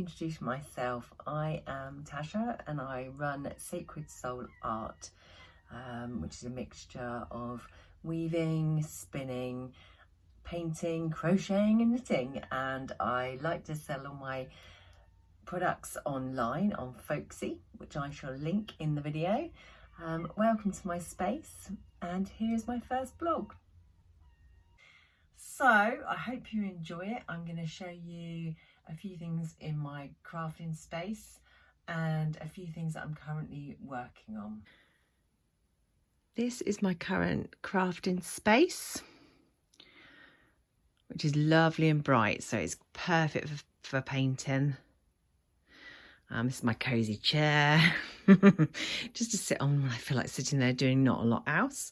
introduce myself. I am Tasha and I run Sacred Soul Art, which is a mixture of weaving, spinning, painting, crocheting and knitting, and I like to sell all my products online on Folksy, which I shall link in the video. Welcome to my space, and here's my first blog. So I hope you enjoy it. I'm going to show you a few things in my crafting space and a few things that I'm currently working on. This is my current crafting space, which is lovely and bright, so it's perfect for painting. This is my cozy chair, just to sit on when I feel like sitting there doing not a lot else.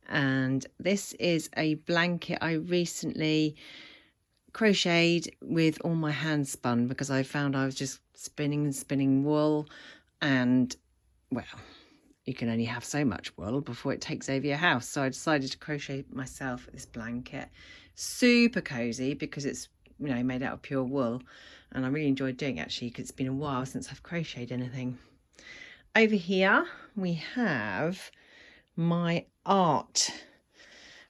And this is a blanket I recently crocheted with all my hand spun, because I found I was just spinning and spinning wool, and well, you can only have so much wool before it takes over your house. So I decided to crochet myself this blanket. Super cozy because it's, you know, made out of pure wool, and I really enjoyed doing it actually, because it's been a while since I've crocheted anything. Over here we have my art,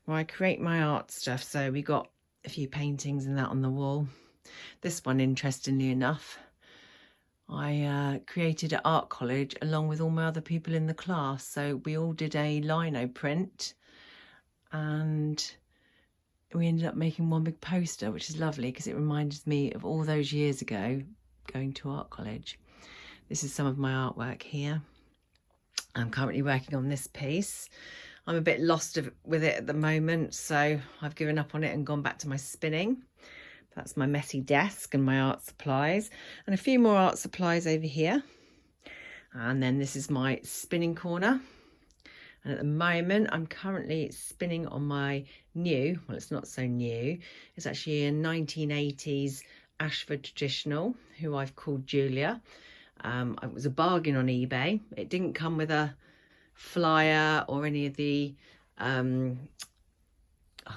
where I create my art stuff. So we got a few paintings and that on the wall. This one, interestingly enough, I created at art college along with all my other people in the class. So we all did a lino print and we ended up making one big poster, which is lovely because it reminds me of all those years ago going to art college. This is some of my artwork here. I'm currently working on this piece. I'm a bit lost with it at the moment, so I've given up on it and gone back to my spinning. That's my messy desk and my art supplies, and a few more art supplies over here. And then this is my spinning corner. And at the moment, I'm currently spinning on my new, well, it's not so new, it's actually a 1980s Ashford traditional, who I've called Julia. It was a bargain on eBay. It didn't come with a flyer or any of the, I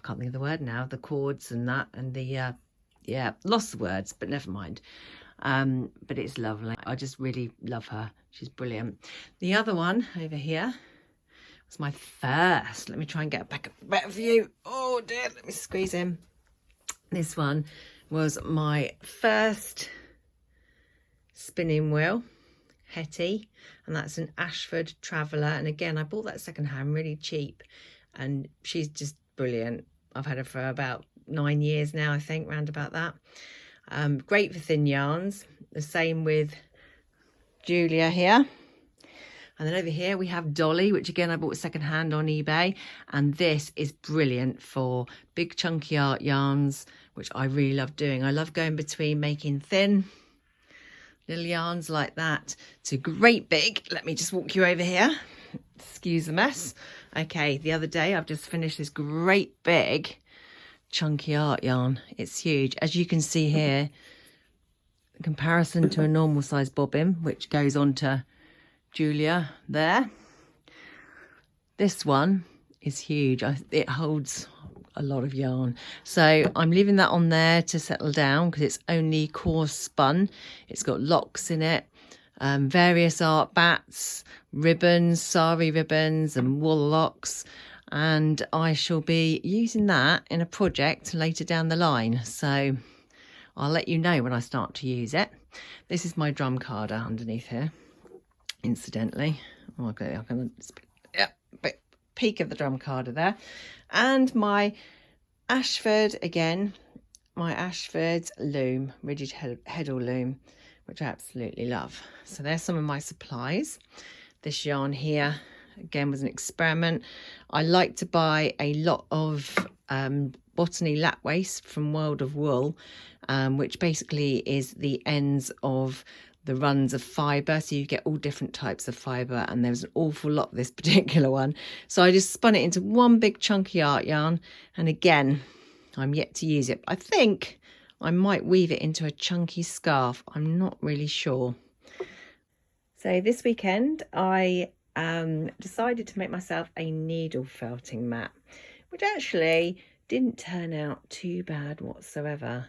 can't think of the word now, the cords and that, and the, yeah, lost the words, but never mind. But it's lovely. I just really love her. She's brilliant. The other one over here was my first. Let me try and get back a better view. Oh dear, let me squeeze in. This one was my first spinning wheel, Hetty, and that's an Ashford Traveller. And again, I bought that secondhand really cheap, and she's just brilliant. I've had her for about 9 years now, I think, round about that. Great for thin yarns. The same with Julia here. And then over here we have Dolly, which again I bought secondhand on eBay, and this is brilliant for big chunky art yarns, which I really love doing. I love going between making thin little yarns like that to great big. Let me just walk you over here. Excuse the mess. Okay, the other day I've just finished this great big chunky art yarn. It's huge, as you can see here, in comparison to a normal size bobbin, which goes on to Julia there. This one is huge. It holds a lot of yarn, so I'm leaving that on there to settle down because it's only coarse spun. It's got locks in it, various art bats, ribbons, sari ribbons and wool locks, and I shall be using that in a project later down the line, so I'll let you know when I start to use it. This is my drum carder underneath here, incidentally. Okay, I can, yeah, but peek of the drum carder there. And my Ashford, again, my Ashford loom, rigid heddle loom, which I absolutely love. So there's some of my supplies. This yarn here, again, was an experiment. I like to buy a lot of botany lap waste from World of Wool, which basically is the ends of the runs of fibre, so you get all different types of fibre, and there's an awful lot of this particular one, so I just spun it into one big chunky art yarn, and again, I'm yet to use it. I think I might weave it into a chunky scarf, I'm not really sure. So this weekend I decided to make myself a needle felting mat, which actually didn't turn out too bad whatsoever.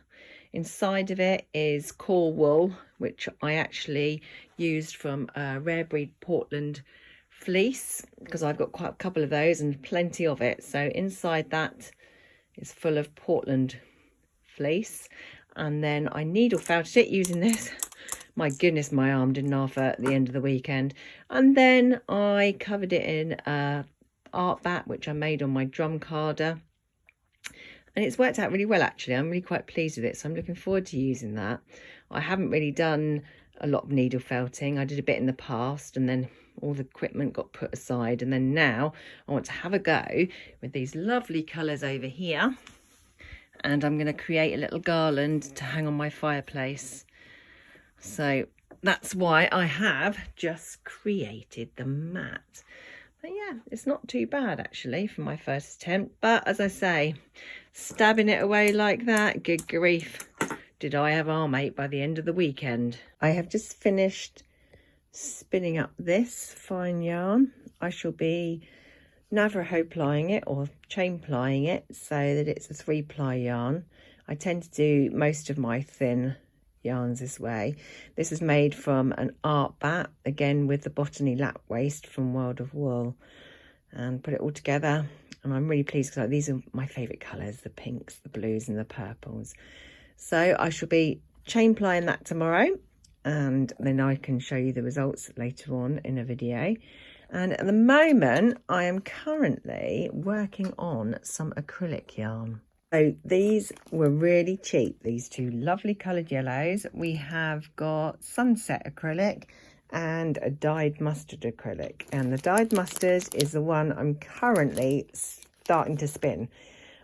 Inside of it is core wool, which I actually used from a rare breed Portland fleece, because I've got quite a couple of those and plenty of it. So inside that is full of Portland fleece, and then I needle felted it using this. My goodness, my arm didn't half hurt at the end of the weekend. And then I covered it in art bat, which I made on my drum carder, and it's worked out really well actually. I'm really quite pleased with it, so I'm looking forward to using that. I haven't really done a lot of needle felting. I did a bit in the past, and then all the equipment got put aside, and then now I want to have a go with these lovely colours over here, and I'm going to create a little garland to hang on my fireplace. So that's why I have just created the mat. But yeah, it's not too bad actually for my first attempt. But as I say, stabbing it away like that, good grief, did I have arm ache by the end of the weekend. I have just finished spinning up this fine yarn. I shall be Navajo plying it, or chain plying it, so that it's a 3-ply yarn. I tend to do most of my thin yarns this way. This is made from an art bat, again with the botany lap waist from World of Wool, and put it all together, and I'm really pleased because these are my favourite colours, the pinks, the blues and the purples. So I shall be chain plying that tomorrow, and then I can show you the results later on in a video. And at the moment I am currently working on some acrylic yarn. So these were really cheap, these two lovely coloured yellows. We have got sunset acrylic and a dyed mustard acrylic. And the dyed mustard is the one I'm currently starting to spin.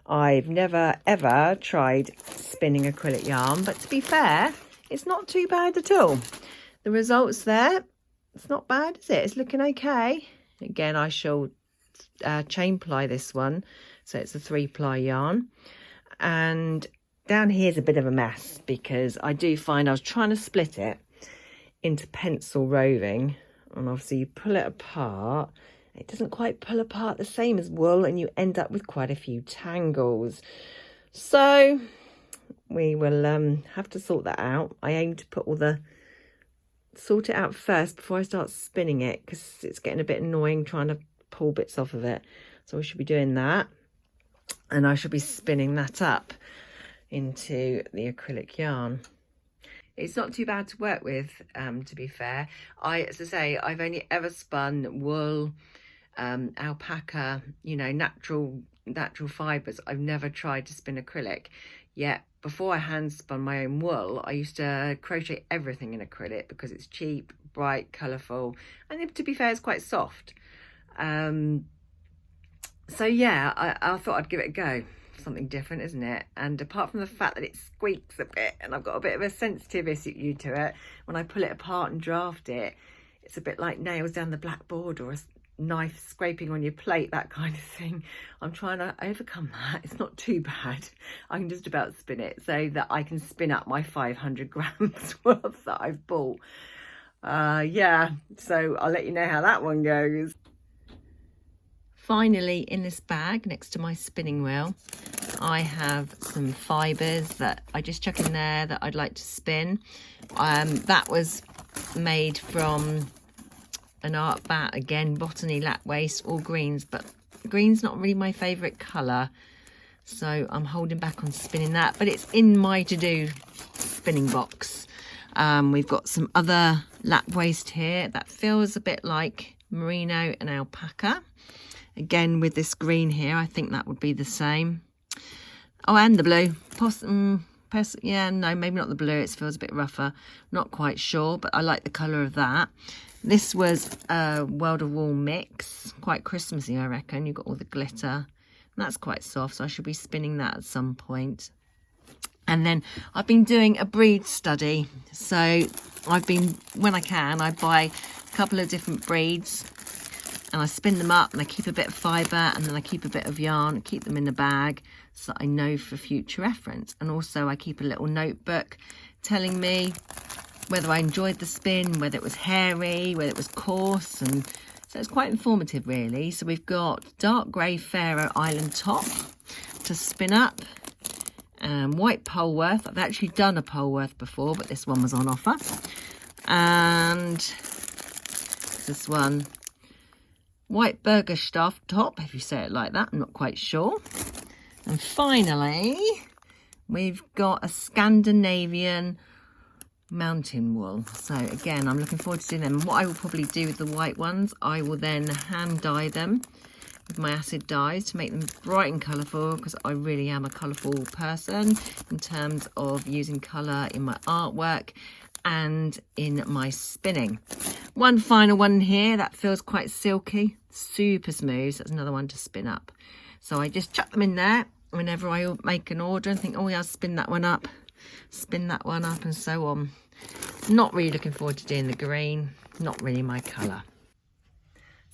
I've never ever tried spinning acrylic yarn, but to be fair, it's not too bad at all. The results there, it's not bad, is it? It's looking okay. Again, I shall chain ply this one, so it's a 3-ply yarn. And down here's a bit of a mess, because I do find I was trying to split it into pencil roving, and obviously you pull it apart, it doesn't quite pull apart the same as wool, and you end up with quite a few tangles. So we will have to sort that out. I aim to sort it out first before I start spinning it, because it's getting a bit annoying trying to pull bits off of it. So we should be doing that. And I shall be spinning that up into the acrylic yarn. It's not too bad to work with, to be fair. As I say, I've only ever spun wool, alpaca, you know, natural fibres. I've never tried to spin acrylic. Yet before I hand spun my own wool, I used to crochet everything in acrylic because it's cheap, bright, colourful, and to be fair, it's quite soft. So yeah, I thought I'd give it a go. Something different, isn't it? And apart from the fact that it squeaks a bit, and I've got a bit of a sensitive issue to it, when I pull it apart and draft it, it's a bit like nails down the blackboard or a knife scraping on your plate, that kind of thing. I'm trying to overcome that. It's not too bad. I can just about spin it so that I can spin up my 500 grams worth that I've bought. Yeah, so I'll let you know how that one goes. Finally, in this bag next to my spinning wheel, I have some fibres that I just chuck in there that I'd like to spin. That was made from an art bat, again, botany lap waist, all greens, but green's not really my favourite colour, so I'm holding back on spinning that, but it's in my to-do spinning box. We've got some other lap waist here that feels a bit like merino and alpaca. Again, with this green here, I think that would be the same. Oh, and the blue. Yeah, no, maybe not the blue. It feels a bit rougher. Not quite sure, but I like the colour of that. This was a World of Wool mix. Quite Christmassy, I reckon. You've got all the glitter. And that's quite soft, so I should be spinning that at some point. And then I've been doing a breed study. So I've been, when I can, I buy a couple of different breeds, and I spin them up, and I keep a bit of fibre, and then I keep a bit of yarn, keep them in the bag so I know for future reference. And also I keep a little notebook telling me whether I enjoyed the spin, whether it was hairy, whether it was coarse, and so it's quite informative really. So we've got dark grey Faroe Island top to spin up, white Polworth. I've actually done a Polworth before, but this one was on offer. And this one, white Burgerstoff top, if you say it like that, I'm not quite sure. And finally, we've got a Scandinavian mountain wool. So again, I'm looking forward to doing them. What I will probably do with the white ones, I will then hand dye them with my acid dyes to make them bright and colourful, because I really am a colourful person in terms of using colour in my artwork and in my spinning. One final one here that feels quite silky, super smooth. So that's another one to spin up. So I just chuck them in there whenever I make an order and think, oh yeah, I'll spin that one up, and so on. Not really looking forward to doing the green, not really my colour.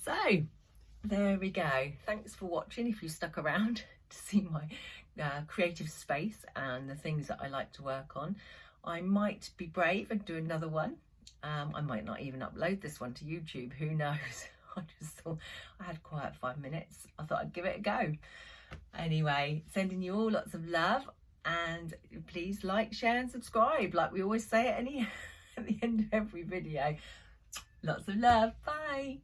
So there we go. Thanks for watching if you stuck around to see my creative space and the things that I like to work on. I might be brave and do another one. I might not even upload this one to YouTube, who knows. I just thought I had quite 5 minutes. I thought I'd give it a go. Anyway, sending you all lots of love, and please like, share and subscribe like we always say at the end of every video. Lots of love. Bye.